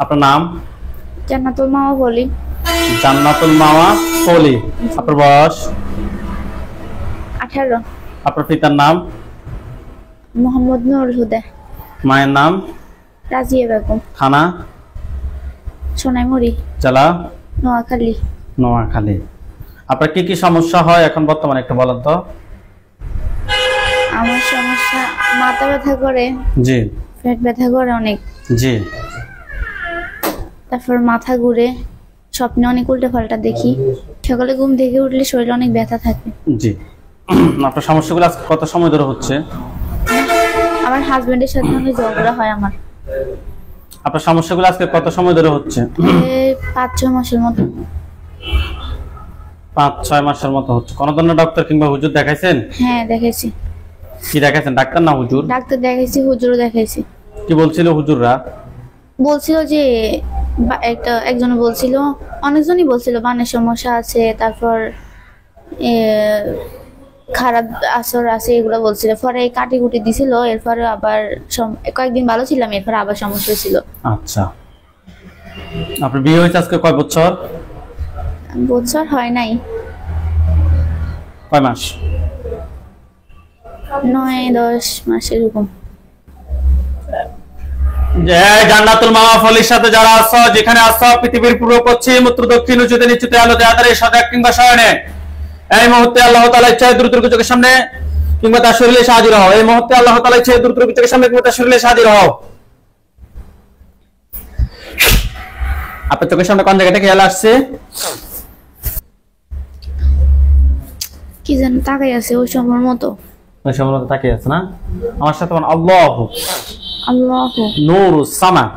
আপনার নাম? জান্নাতুল মাওয়া পলি। জান্নাতুল মাওয়া পলি। আপনার বয়স? 18। আপনার পিতার নাম? মোহাম্মদ নুরুল হুদা। মায়ের নাম? রাজিয়া বেগম। থানা? সোনাইমুড়ি। জেলা? নোয়াখালী। নোয়াখালী। আপনার কি কি সমস্যা হয় এখন বর্তমানে একটু বলেন তো? আমার সমস্যা মাথা ব্যথা করে, জি। পেট ব্যথা করে অনেক, জি। তারপর মাথা ঘুরে, স্বপ্নে অনেক উল্টো পাল্টা দেখি, সকালে ঘুম থেকে উঠলে শরীরে অনেক ব্যথা থাকে। জি। আপনার সমস্যাগুলো আজকে কত সময় ধরে হচ্ছে? আমার হাজবেন্ডের সাথে অনেক ঝগড়া হয় আমার। আপনার সমস্যাগুলো আজকে কত সময় ধরে হচ্ছে? 5-6 মাসের মতো। 5-6 মাসের মতো হচ্ছে। কোন ধরনের ডাক্তার কিংবা হুজুর দেখাইছেন? হ্যাঁ দেখাইছি। কি দেখাইছেন, ডাক্তার না হুজুর? ডাক্তার দেখাইছি, হুজুরও দেখাইছি। কি বলছিল হুজুররা? বলছিল যে একজনে বলছিল, অনেকজনই বলছিল বানের সমস্যা আছে, তারপর খারাপ আসর আছে, এগুলো বলছিল। পরে কাটি কুটি দিছিল, এরপরে আবার কয়েকদিন ভালো ছিলাম, এরপরে আবার সমস্যা ছিল। আচ্ছা, আপনার বিয়ে হয়েছে আজকে কয় বছর? বছর হয় নাই, কয় মাস? 9-10 মাস এরকম। যে জান্নাতুল মাওয়া ফলির সাথে যারা আছো, যেখানে আছো, পৃথিবীর পূর্ব পশ্চিম উত্তর দক্ষিণ উঁচুতে নিচুতে আলোতে আধারে সজাগ কিংবা শয়নে, এই মুহূর্তে আল্লাহ তাআলা ইচ্ছায় দ্রুত চোখের সামনে কিংবা তার শরীরে হাজির হও। এই মুহূর্তে আল্লাহ তাআলা ইচ্ছায় দ্রুত চোখের সামনে কিংবা তার শরীরে হাজির হও। আপনার চোখের সামনে কোন জায়গাটা খেয়াল আসছে? কি জানি তাকাই আছে ওই সময়ের মতো। ওই সময়ের মতো তাকিয়ে আছে না? আমার সাথে বলেন আল্লাহু আল্লাহু নূরুস সামাদ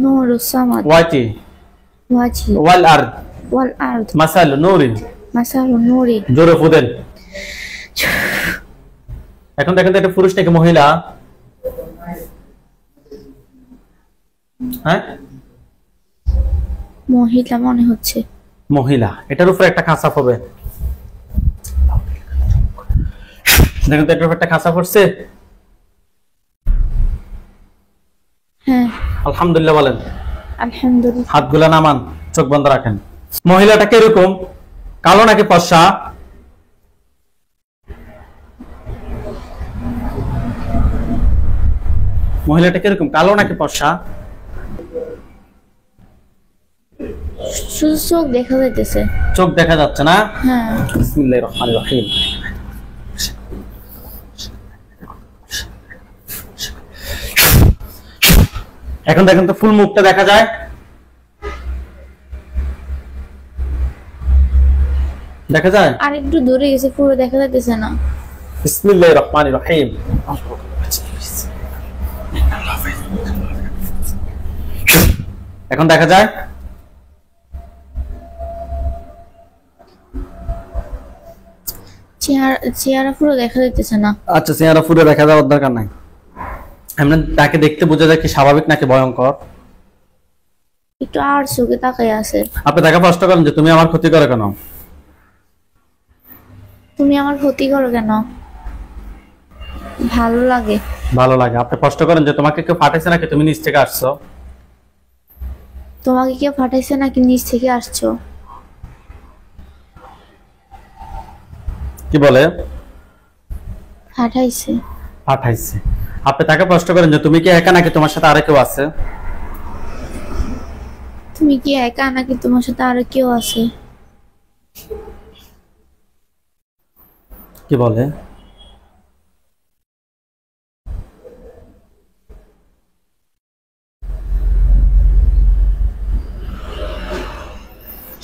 নূরুস সামাদ ওয়াজি ওয়াল আরদ মাসালু নূরি মাসালু নূরি। জোরে ফুদেন। এখন দেখেন তো এটা পুরুষ নাকি মহিলা? হ্যাঁ, মহিলা মনে হচ্ছে। মহিলা। এটার উপরে একটা খাঁচা হবে, দেখেন তো এটার উপরে একটা খাঁচা পড়ছে। হ্যাঁ, আলহামদুলিল্লাহ বলেন। আলহামদুলিল্লাহ। হাতগুলা নামান, চোখ বন্ধ রাখেন। মহিলাটা কিরকম, কালো নাকি ফর্সা? মহিলাটা কিরকম, কালো নাকি ফর্সা? শুধু চোখ দেখা যাইতেছে। চোখ দেখা যাচ্ছে না? হ্যাঁ। বিসমিল্লাহির রহমানির রহিম। এখন দেখেন তো ফুল মুখটা দেখা যায়? দেখা যায়? আর একটু দূরে গেছে, পুরো দেখা যাইতেছে না। বিসমিল্লাহির রহমানির রহিম। এখন দেখা যায়? চেহারা পুরো দেখা যাইতেছে না। আচ্ছা, চেহারা পুরো দেখা যাওয়ার দরকার নাই। এমনি তাকে দেখতে বোঝা যায় কি স্বাভাবিক নাকি ভয়ঙ্কর? একটু আর চোখে তাকাই আছে। আপনি তাকে প্রশ্ন করেন যে তুমি আমার ক্ষতি করে কেন? তুমি আমার ক্ষতি করো কেন? ভালো লাগে। ভালো লাগে। আপনি প্রশ্ন করেন যে তোমাকে কেউ পাঠাইছে নাকি তুমি নিজ থেকে আসছো? তোমাকে কেউ পাঠাইছে নাকি নিজ থেকে আসছো? কি বলে? পাঠাইছে। পাঠাইছে। আপনি তাকে প্রশ্ন করেন যে তুমি কি একা নাকি তোমার সাথে আরো কেউ আছে? তুমি কি একা নাকি তোমার সাথে আরো কেউ আছে? কি বলে?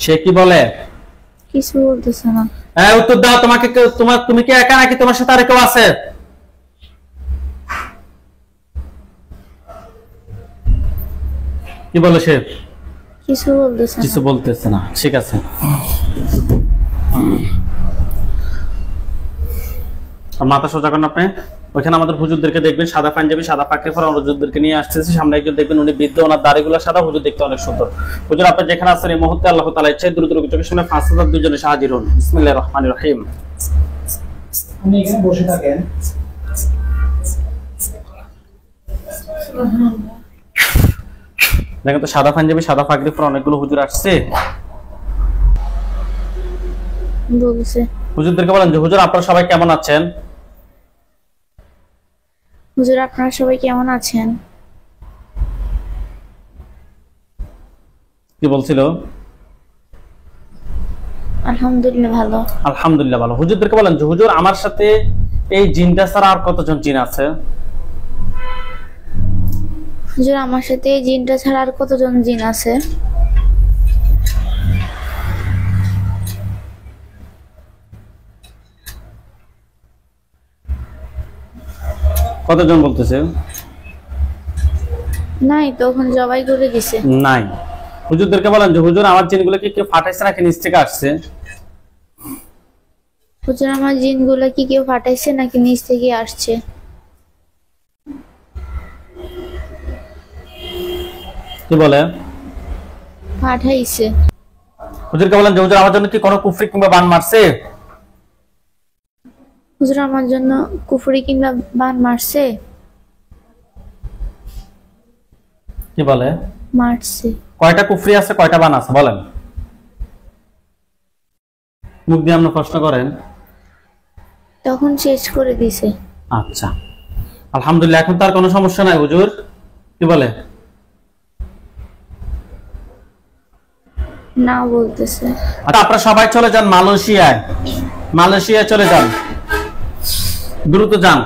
সে কি বলে? কিছু বলতেছে না। হ্যাঁ, উত্তর দাও। তুমি কি একা নাকি তোমার সাথে আরো কেউ আছে? কি বলে সে? কিছু বলতেছে না। কিছু বলতেছে না। ঠিক আছে, মাথা সোজা করেন আপনি। ওইখানে আমাদের হুজুরদেরকে দেখবেন, সাদা পাঞ্জাবি সাদা পাকড়ি পরা হুজুরদেরকে নিয়ে আসতেছি। সামনে একজন দেখবেন, উনি বৃদ্ধ, ওনার দাড়িগুলো সাদা, হুজুর দেখতে অনেক সুন্দর। হুজুর আপনি যেখানে আছেন এই মুহূর্তে আল্লাহ তাআলা ইচ্ছায় দ্রুত চোখের সামনে 5000 দুজনে হাজির হন। বিসমিল্লাহির রহমানির রহিম। আপনি এখানে বসে থাকেন। দেখেন তো সাদা পাঞ্জাবি সাদা পাগড়ি পরে অনেকগুলো হুজুর আসছে। বলছে হুজুরদেরকে বলেন যে হুজুর আপনারা সবাই কেমন আছেন? হুজুর আপনারা সবাই কেমন আছেন? কি বলছিল? আলহামদুলিল্লাহ ভালো। আলহামদুলিল্লাহ ভালো। হুজুরদেরকে বলেন যে হুজুর আমার সাথে এই জিনটা ছাড়া আর কতজন জিন আছে? হুজুর আমার সাথে এই জিনটা ছাড়া আর কতজন জিন আছে? কতজন বলতেছে? নাই, তখন জবাই করে দিছে। নাই। হুজুরদেরকে বলেন যে হুজুর আমার জিনগুলো কি কেউ ফাটাইছে নাকি নিচ থেকে আসছে? হুজুর আমার জিনগুলো কি কেউ ফাটাইছে নাকি নিচ থেকে আসছে? কি বলে? পাঠাইছে। হুজুরকে বলেন যে হুজুর আমার জন্য কি কোনো কুফরি কিংবা বান মারছে? হুজুর আমার জন্য কুফরি কিংবা বান মারছে? কি বলে? মারছে। কয়টা কুফরি আছে কয়টা বান আছে বলেন? মুখ দিয়ে আপনি প্রশ্ন করেন। তখন শেষ করে দিছে। আচ্ছা আলহামদুলিল্লাহ, এখন তার কোনো সমস্যা নাই হুজুর। কি বলে? না বলতেছে। আচ্ছা আপনারা সবাই চলে যান মালয়েশিয়ায়। মালয়েশিয়ায় চলে যান, দ্রুত যান।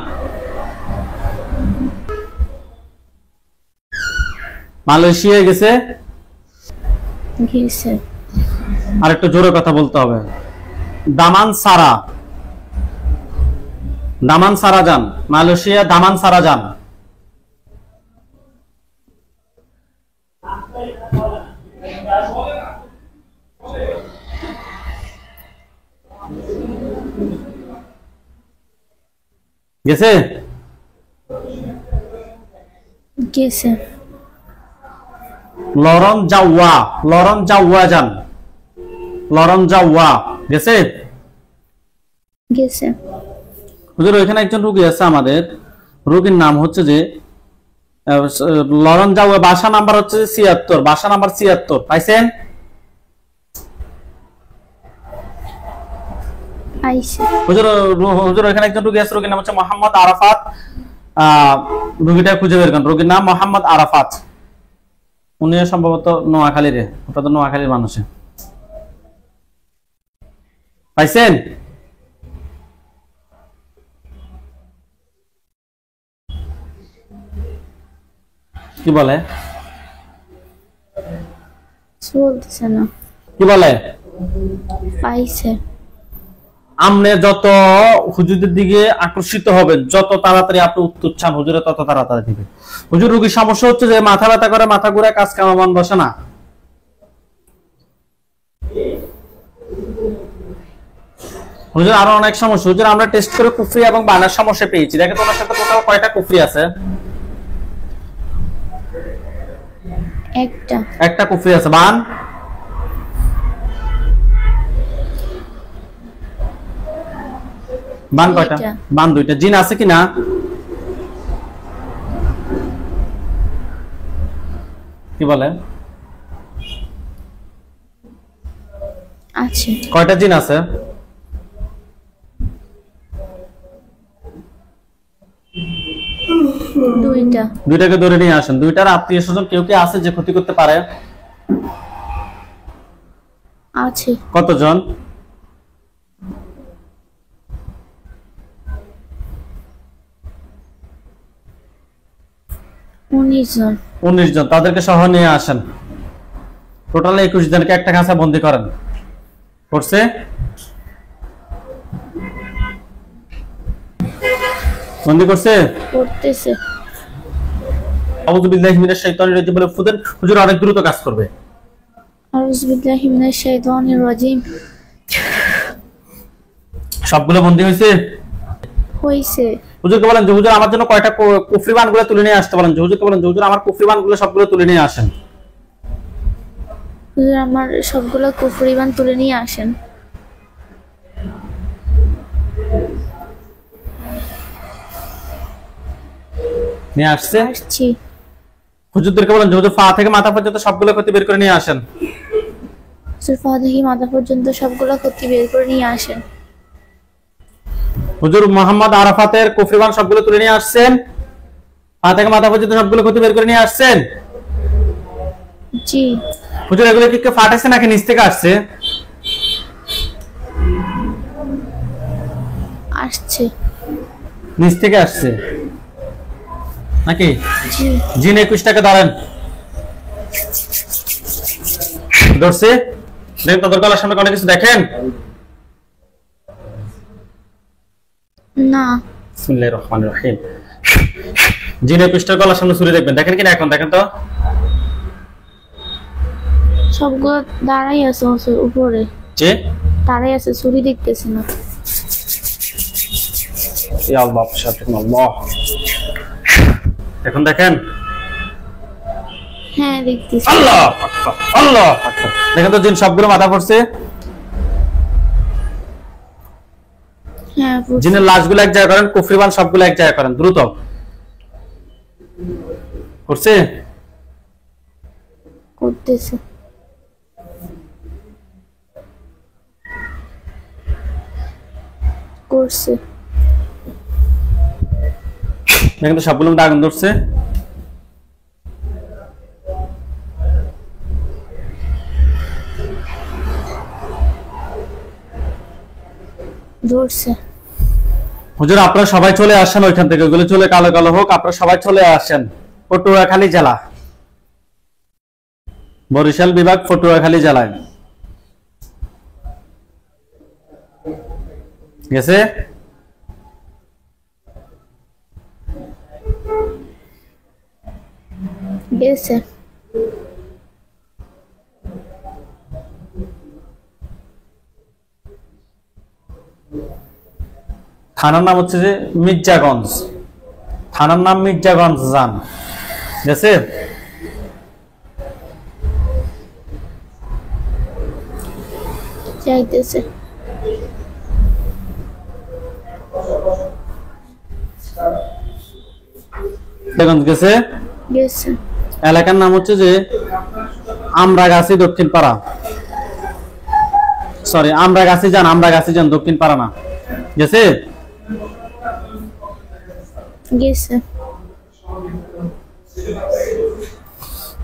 মালয়েশিয়ায় গেছে। গেছে। আর একটু জোরে কথা বলতে হবে। দামান সারা, দামান সারা যান। মালয়েশিয়া দামান সারা যান। গেছে? গেছে। লরন জাওয়া, লরন জাওয়া যান। লরন জাওয়া গেছে? গেছে। হুজুর ওইখানে একজন রোগী আছে আমাদের, রোগীর নাম হচ্ছে যে লরন জাওয়া, বাসা নাম্বার হচ্ছে ৭৬, বাসা নাম্বার ৭৬ পাইছেন? আইছে। হুজুর হুজুর ওইখানে একজন রোগী আছে, রোগীর নাম হচ্ছে মোহাম্মদ আরাফাত। রোগীটা খুঁজে বের করেন, রোগীর নাম মোহাম্মদ আরাফাত। উনি সম্ভবত নোয়াখালীর, ওটা তো নোয়াখালীর মানুষে। পাইছেন? কি বলে? বলতেছে না। কি বলে? পাইছে। আপনি যত হুজুরের দিকে আকর্ষিত হবেন, যত তাড়াতাড়ি আপনি উত্তর চান হুজুরে তত তাড়াতাড়ি দিবে। হুজুর রোগীর সমস্যা হচ্ছে যে মাথা ব্যথা করে, মাথা ঘুরে, কাজ কাম মন বসে না। হুজুর আরো অনেক সমস্যা। হুজুর আমরা টেস্ট করে কুফরি এবং বানার সমস্যা পেয়েছি। দেখে তোমার সাথে টোটাল কয়টা কুফরি আছে? একটা। একটা কুফরি আছে। বান? বান কয়টা? বান দুইটা। জিন আছে কিনা? কি বলে? আছে। কয়টা জিন আছে? দুইটা। দুইটাকে ধরে নিয়ে আসেন। দুইটার আত্মীয় স্বজন কেউ কি আছে যে ক্ষতি করতে পারে? আছে। কতজন? উনিশ জন। 19 জন। তাদেরকে সহ নিয়ে আসেন। টোটাল 21 জনকে একটা খাঁচা বন্দি করেন। করছে? বন্দি করছে? করতেছে। আউযু বিল্লাহি মিনাশ শাইতানির রাজিম বলে ফুদেন। হুজুর অনেক দ্রুত কাজ করবে। আউযু বিল্লাহি মিনাশ শাইতানির রাজিম। সবগুলো বন্দি হয়েছে? হইছে। হুজুরকে বলেন যে হুজুর আমার জন্য কয়টা কুফরি বানগুলো তুলে নিয়ে আসতে বলেন। হুজুরকে বলেন যে হুজুর আমার কুফরি বানগুলো সবগুলো তুলে নিয়ে আসেন। হুজুর আমার সবগুলো কুফরি বান তুলে নিয়ে আসেন। নিয়ে আসছে? আসছি। হুজুরদেরকে বলেন যে হুজুর পা থেকে মাথা পর্যন্ত সবগুলো ক্ষতি বের করে নিয়ে আসেন। হুজুর পা থেকে মাথা পর্যন্ত সবগুলো ক্ষতি বের করে নিয়ে আসেন। হুজুর মোহাম্মদ আরাফাতের কুফরিবান সবগুলো তুলে নিয়ে আসছেন, পা থেকে মাথা পর্যন্ত সবগুলো ক্ষতি বের করে নিয়ে আসছেন। জি। হুজুর এগুলো কি কেউ ফাটাইছে নাকি নিচ থেকে আসছে? আসছে। নিচ থেকে আসছে নাকি? জি। জিন 21 টাকা ধরেন, ধরছে। দেখেন তাদের গলার সামনে অনেক কিছু দেখেন না। বিসমিল্লাহির রহমানির রহিম। জিন 21 টাকা গলার সামনে ছুরি দেখবেন, দেখেন কিনা এখন? দেখেন তো সবগুলো দাঁড়াই আছে উপরে, যে দাঁড়াই আছে, ছুরি দেখতেছি না। ইয়া আল্লাহ সুবহানাল্লাহ। এখন দেখেন। হ্যাঁ দেখতেছি। আল্লাহ আকবার, আল্লাহ আকবার। দেখেন তো জিন সবগুলো মাথা পড়ছে। হ্যাঁ জিনের লাশগুলো এক জায়গায় করেন, কুফরিবান সবগুলো এক জায়গায় করেন, দ্রুত করছে। করতেছে। করছে। দেখেন তো সবগুলো মধ্যে আগুন ধরছে। ধরছে। হুজুর আপনারা সবাই চলে আসেন ওইখান থেকে, ওগুলো চলে কালো কালো হোক, আপনারা সবাই চলে আসেন। পটুয়াখালী জেলা, বরিশাল বিভাগ, পটুয়াখালী জেলায় গেছে। গেছে। থানার নাম হচ্ছে যে মির্জাগঞ্জ, থানার নাম মির্জাগঞ্জ যান, গেছে। যাইতেছে। গেছে। গেছে। এলাকার নাম হচ্ছে যে আমরাগাছি দক্ষিণ পাড়া, সরি আমরাগাছি যান, আমরাগাছি যান, দক্ষিণ পাড়া না। গেছে। গেছে।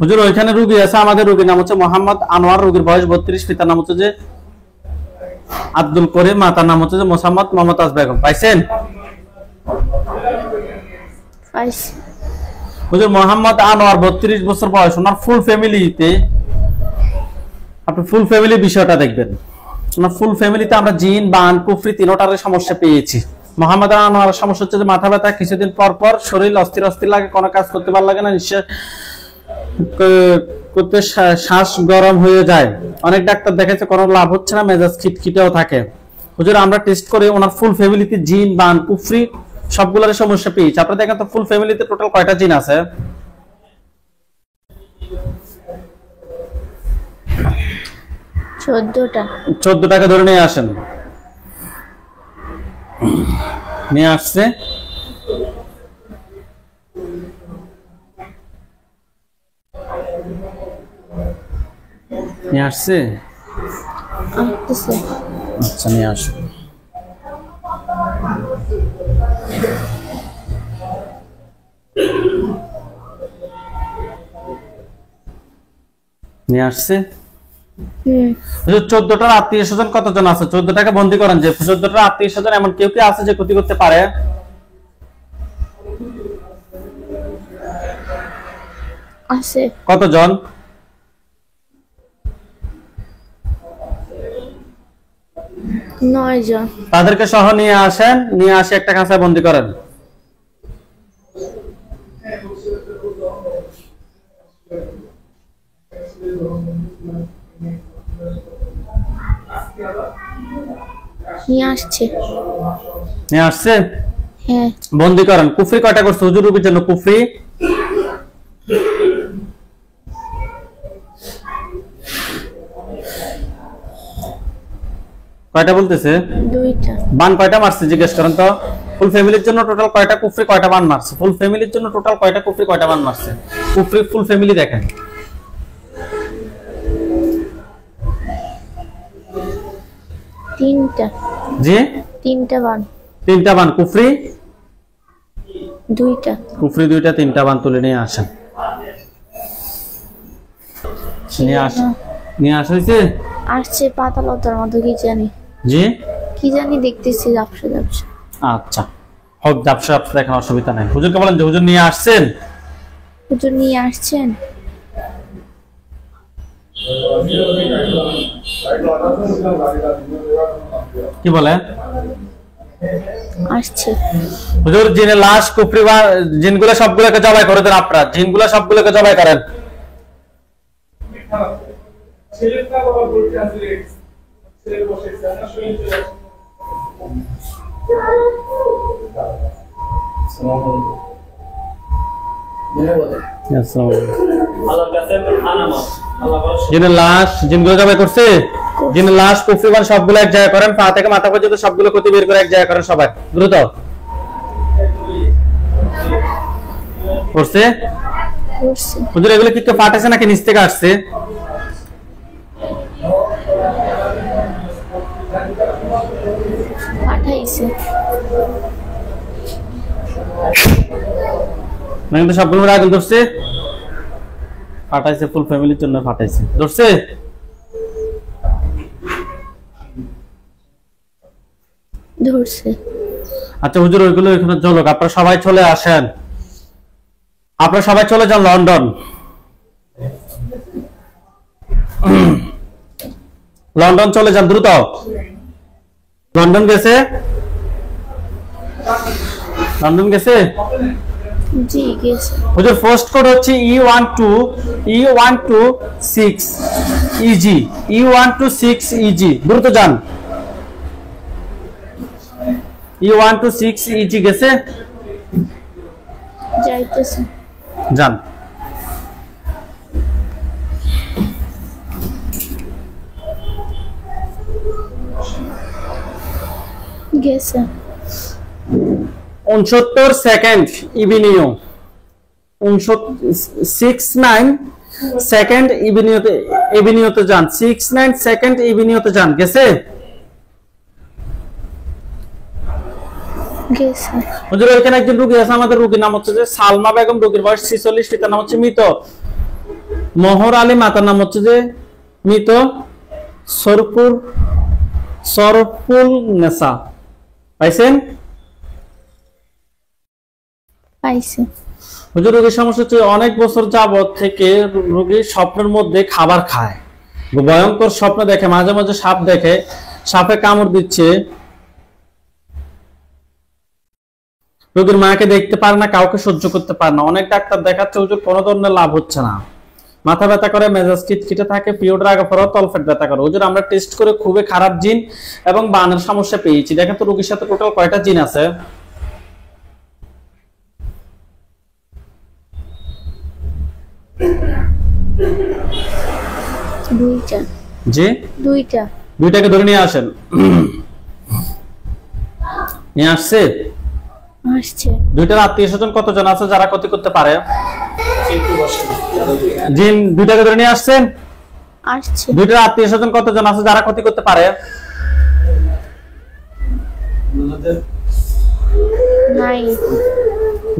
হুজুর ওইখানে রোগী আছে, আমাদের রোগীর নাম হচ্ছে মোহাম্মদ আনোয়ার, রোগীর বয়স 32, পিতার নাম হচ্ছে যে আব্দুল করিম, মাতার নাম হচ্ছে যে মোসাম্মদ মমতাজ বেগম। পাইছেন? পাইছি। হুজুর মোহাম্মদ আনোয়ার 32 বছর বয়স, ওনার ফুল ফ্যামিলিতে, আপনি ফুল ফ্যামিলি বিষয়টা দেখবেন, ওনার ফুল ফ্যামিলিতে আমরা জিন, বান, কুফরি তিনটার সমস্যা পেয়েছি। মোহাম্মদ আনোয়ারের সমস্যা হচ্ছে যে মাথা ব্যথা, কিছুদিন পর পর শরীর অস্থির অস্থির লাগে, কোনো কাজ করতে ভালো লাগে না, নিঃশ্বাস করতে শ্বাস গরম হয়ে যায়, অনেক ডাক্তার দেখাচ্ছে, কোনো লাভ হচ্ছে না, মেজাজ খিটখিটেও থাকে। হুজুর আমরা টেস্ট করে ওনার ফুল ফ্যামিলিতে জিন, বান, কুফরি সবগুলোর সমস্যা পেয়েছি। আপনারা দেখেন তো ফুল ফ্যামিলিতে টোটাল কয়টা জিন আছে? 14টা। 14টাকে ধরে নিয়ে আসেন। নিয়ে আসছে। নিয়ে আসছে। আসতেছে। আচ্ছা নিয়ে আসো। নিয়ে আসছে। 14টার আত্মীয় স্বজন কতজন আছে? 14টাকে বন্দি করেন যে 14টার আত্মীয় স্বজন এমন কেউ কি আছে যে ক্ষতি করতে পারে? আছে। কতজন? 9 জন। তাদেরকে সহ নিয়ে আসেন, নিয়ে আসে একটা খাঁচায় বন্দি করেন। নিয়ে আসছে। নিয়ে আসছে। হ্যাঁ। বন্দি করেন। কুফরি কয়টা করছে হুজুর রূপের জন্য? কুফরি কয়টা বলতেছে? দুইটা। বান কয়টা মারছে জিজ্ঞেস করেন তো। ফুল ফ্যামিলির জন্য টোটাল কয়টা কুফরি কয়টা বান মারছে? ফুল ফ্যামিলির জন্য টোটাল কয়টা কুফরি কয়টা বান মারছে? কুফরি ফুল ফ্যামিলি দেখেন। তিনটা। জি তিনটা বান। তিনটা বান। কুফরি দুইটা। কুফরি দুইটা। তিনটা বান তুলে নিয়ে আসেন। নিয়ে হয়েছে? আসছে পাতালতার মতো কি জানি। জি কি জানি দেখতেছি ঝাপসা ঝাপসা। আচ্ছা হোক, ঝাপসা ঝাপসা এখন অসুবিধা নাই। হুজুরকে বলেন যে হুজুর নিয়ে আসছেন। হুজুর নিয়ে আসছেন। কি বলে? আসছে। হুজুর জিনের লাশ কুফরি বা জিনগুলো সবগুলোকে জবাই করে দেন। আপনারা জিনগুলো সবগুলোকে জবাই করেন। জিনের লাশ জিনগুলো জবাই করছে। জিনের লাশ কুফরি বান সবগুলো এক জায়গায় করেন। পা থেকে মাথা পর্যন্ত সবগুলো ক্ষতি বের করে এক জায়গায় করেন। সবাই দ্রুত করছে। হুজুর এগুলো কি ফাটাছে নাকি নিচ থেকে আসছে? পাঠাইছে। না কিন্তু সবগুলো আগুন ধরছে। ফাটাইছে ফুল ফ্যামিলির জন্য ফাটাইছে। ধরছে? ধরছে। আচ্ছা হুজুর ওইগুলো এখানে চলুক। আপনারা সবাই চলে আসেন। আপনারা সবাই চলে যান লন্ডন। লন্ডন চলে যান দ্রুত। লন্ডন গেছে? লন্ডন গেছে? জি গেছে। হুজুর ফার্স্ট কোড হচ্ছে E126 EG। E126 EG দ্রুত যান। E126 EG গেছে? যাইতেছে। যান। গেছে। 69 সেকেন্ড ইভিনিউ। 69 সেকেন্ড ইভিনিউতে যান। 69 সেকেন্ড ইভিনিউতে যান। গেছে? গেছে। হুজুর এখানে একজন রোগী আছে। আমাদের রোগীর নাম হচ্ছে যে সালমা বেগম। রোগীর বয়স 46। পিতার নাম হচ্ছে মৃত মোহর আলী। মাতার নাম হচ্ছে যে মৃত সরফুল নেসা। পাইছেন? পাইছে। হুজুর রোগীর সমস্যা হচ্ছে অনেক বছর যাবত থেকে রোগী স্বপ্নের মধ্যে খাবার খায়। ভয়ঙ্কর স্বপ্ন দেখে। মাঝে মাঝে সাপ দেখে। সাপে কামড় দিচ্ছে। রোগীর মাকে দেখতে পারে না, কাউকে সহ্য করতে পারে না। অনেক ডাক্তার দেখাচ্ছে হুজুর, কোনো ধরনের লাভ হচ্ছে না। মাথা ব্যথা করে, মেজাজ খিটখিটে থাকে, পিরিয়ডের আগে পরেও তলপেট ব্যথা করে। হুজুর আমরা টেস্ট করে খুবই খারাপ জিন এবং বানের সমস্যা পেয়েছি। দেখেন তো রোগীর সাথে টোটাল কয়টা জিন আছে? দুইটা। জি দুইটা। দুইটাকে ধরে নিয়ে আসেন। নিয়ে আসছে? আসছে। দুইটার আত্মীয় স্বজন কতজন আছে যারা ক্ষতি করতে পারে? জিন দুইটাকে ধরে নিয়ে আসছেন? আসছে। দুইটার আত্মীয় স্বজন কতজন আছে যারা ক্ষতি করতে পারে? নাই।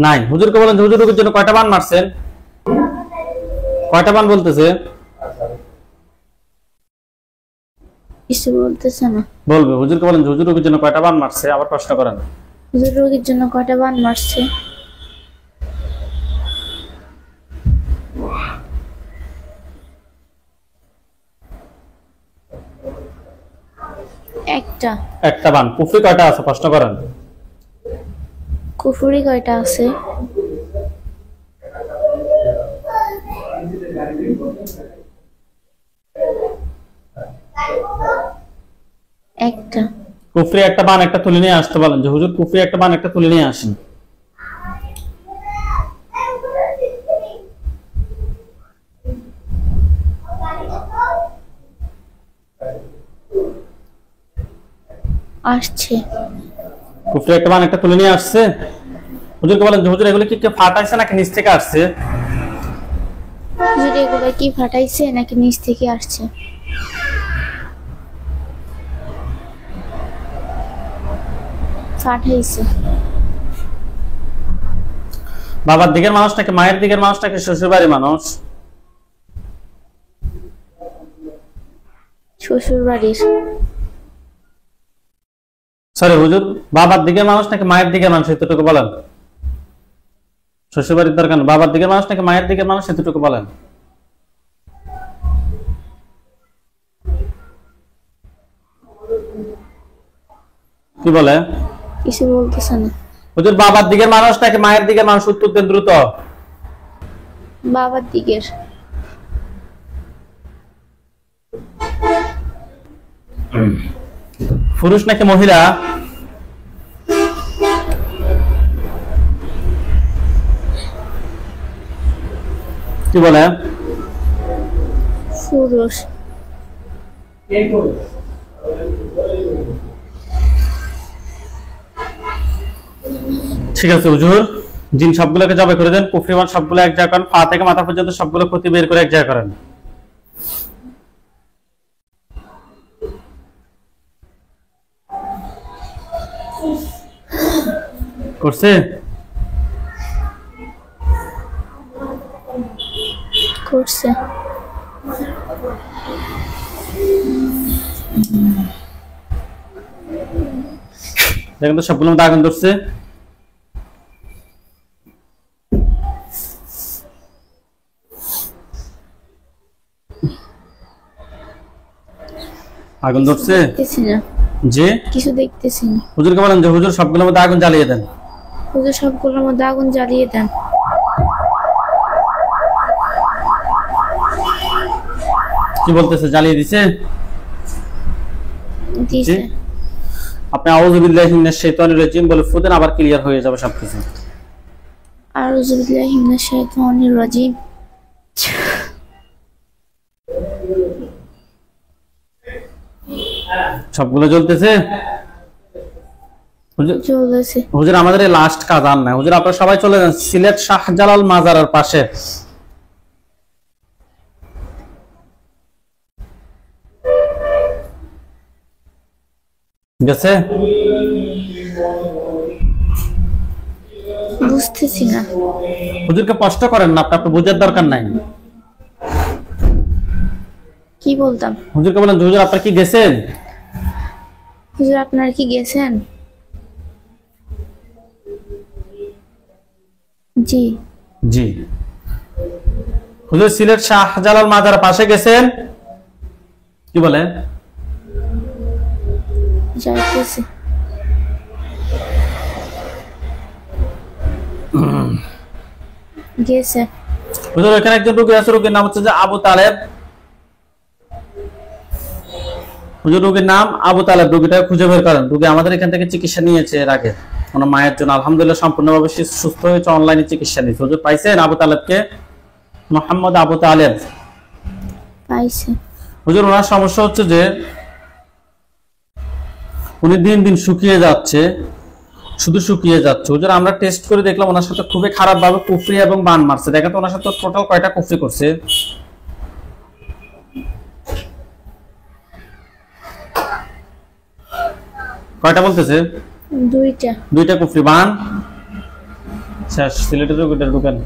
নাই। হুজুরকে বলেন হুজুর রোগীর জন্য কয়টা বান মারছেন? কয়টা বান বলতেছে? কিছু বলতেছে না। বলবে। হুজুরকে বলেন হুজুর রোগীর জন্য কয়টা বান মারছে? আবার প্রশ্ন করেন। হুজুর রোগীর জন্য কয়টা বান মারছে? একটা। একটা বান। কুফরি কয়টা আছে? প্রশ্ন করেন। কুফরি কয়টা আছে? একটা। কুফরি একটা বান একটা তুলে নিয়ে আসতে বলেন যে হুজুর কুফরি একটা বান একটা তুলে নিয়ে আসেন। আসছে। কুফরি একটা বান একটা তুলে নিয়ে আসছে। হুজুরকে বলেন যে হুজুর এগুলো কি কেউ ফাটাইছে নাকি নিচ থেকে আসছে? হুজুর এগুলো কি ফাটাইছে নাকি নিচ থেকে আসছে? ফাটাইছে। বাবার দিকের মানুষ নাকি মায়ের দিকের মানুষ নাকি শ্বশুর বাড়ির মানুষ? শ্বশুর বাড়ির। সরি হুজুর, বাবার দিকের মানুষ নাকি মায়ের দিকের মানুষ এতটুকু বলেন। শ্বশুর বাড়ির দরকার, বাবার দিকের মানুষ নাকি মায়ের দিকের মানুষ এতটুকু বলেন। কি বলে? কিছু বলতেছে না। হুজুর বাবার দিকের মানুষ নাকি মায়ের দিকের মানুষ? উত্তর দেন দ্রুত। বাবার দিকের। পুরুষ নাকি মহিলা? কি বলে? পুরুষ। ঠিক আছে হুজুর, জিন সবগুলোকে জবাই করে দেন, কুফরিমান সবগুলো এক জায়গা করেন, পা থেকে মাথা পর্যন্ত সবগুলো ক্ষতি বের করে এক জায়গা করেন। করছে? করছে। দেখেন তো সবগুলো মধ্যে আগুন ধরছে। আগুন ধরছে? দেখতেছি না। যে কিছু দেখতেছি না। হুজুরকে বলেন যে হুজুর সবগুলোর মধ্যে আগুন জ্বালিয়ে দেন। হুজুর সবগুলোর মধ্যে আগুন জ্বালিয়ে দেন। কি বলতেছে? জ্বালিয়ে দিছে? দিছে। আপনি আউযু বিল্লাহি মিনাশ শাইতানির রাজিম বলে ফুদেন, আবার ক্লিয়ার হয়ে যাবে সবকিছু। আউযু বিল্লাহি মিনাশ শাইতানির রাজিম। সবগুলো জ্বলতেছে? জ্বলতেছে। হুজুর আমাদের এই লাস্ট কাজ আর নাই। হুজুর আপনারা সবাই চলে যান সিলেট শাহজালাল মাজারের পাশে। গেছে? বুঝতেছি না। হুজুরকে কষ্ট করেন না, আপনার বুঝার দরকার নাই। কি বলতাম? হুজুরকে বলেন হুজুর আপনারা কি গেছেন? হুজুর আপনারা কি গেছেন? জি। জি। হুজুর সিলেট শাহজালাল মাজারের পাশে গেছেন? কি বলে? যাইতেছি। গেছে। হুজুর এখানে একজন রোগী আছে, রোগীর নাম হচ্ছে যে আবু তালেব। হুজুর রোগীর নাম আবু তালেব, রোগীটা খুঁজে বের করেন। রোগী আমাদের এখান থেকে চিকিৎসা নিয়েছে এর আগে ওনার মায়ের জন্য, আলহামদুলিল্লাহ সম্পূর্ণভাবে সুস্থ হয়েছে, অনলাইনে চিকিৎসা নিয়েছে। হুজুর পাইছেন আবু তালেবকে? মোহাম্মদ আবু তালেব পাইছে। হুজুর ওনার সমস্যা হচ্ছে যে উনি দিন দিন শুকিয়ে যাচ্ছে, শুধু শুকিয়ে যাচ্ছে। হুজুর আমরা টেস্ট করে দেখলাম ওনার সাথে খুবই খারাপ ভাবে কুফরি এবং বান মারছে। দেখেন তো ওনার সাথে টোটাল কয়টা কুফরি করছে? কয়টা বলতেছে? দুইটা। দুইটা কুফরি, বান শেষ। সিলেটের রোগীটা ঢুকেন।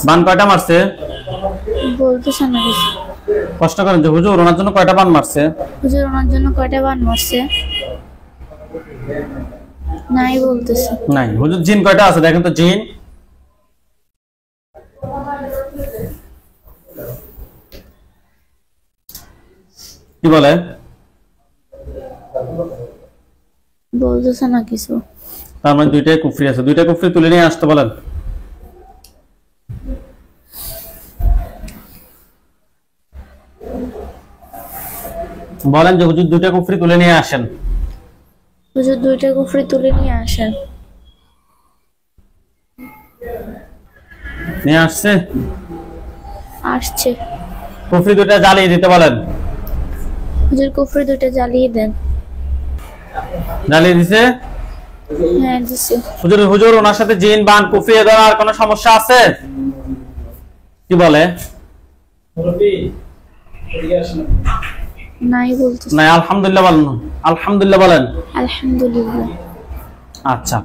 বান কয়টা মারছে? বলতেছে না কিছু। কষ্ট করেন যে হুজুর ওনার জন্য কয়টা বান মারছে? হুজুর ওনার জন্য কয়টা বান মারছে? নাই বলতেছে। নাই। হুজুর জিন কয়টা আছে দেখেন তো, জিন কি বলে? বলতেছে না কিছু। তার মানে দুইটাই কুফরি আছে। দুইটা কুফরি তুলে নিয়ে আসতে বলেন। বলেন যে হুজুর দুইটা কুফরি তুলে নিয়ে আসেন। হুজুর দুইটা কুফরি তুলে নিয়ে আসেন। নিয়ে আসছে? আসছে। কুফরি দুইটা জ্বালিয়ে দিতে বলেন। হুজুর কুফরি দুটো জ্বালিয়ে দেন। জ্বালিয়ে দিছে? হ্যাঁ দিছে। হুজুর ওনার সাথে জিন বান কুফরি এ ধরনের আর কোনো সমস্যা আছে? কি বলে? মুরব্বি এদিকে আসেন। নাই বলতেছে। না, আলহামদুলিল্লাহ বলেন। আলহামদুলিল্লাহ বলেন। আলহামদুলিল্লাহ। আচ্ছা।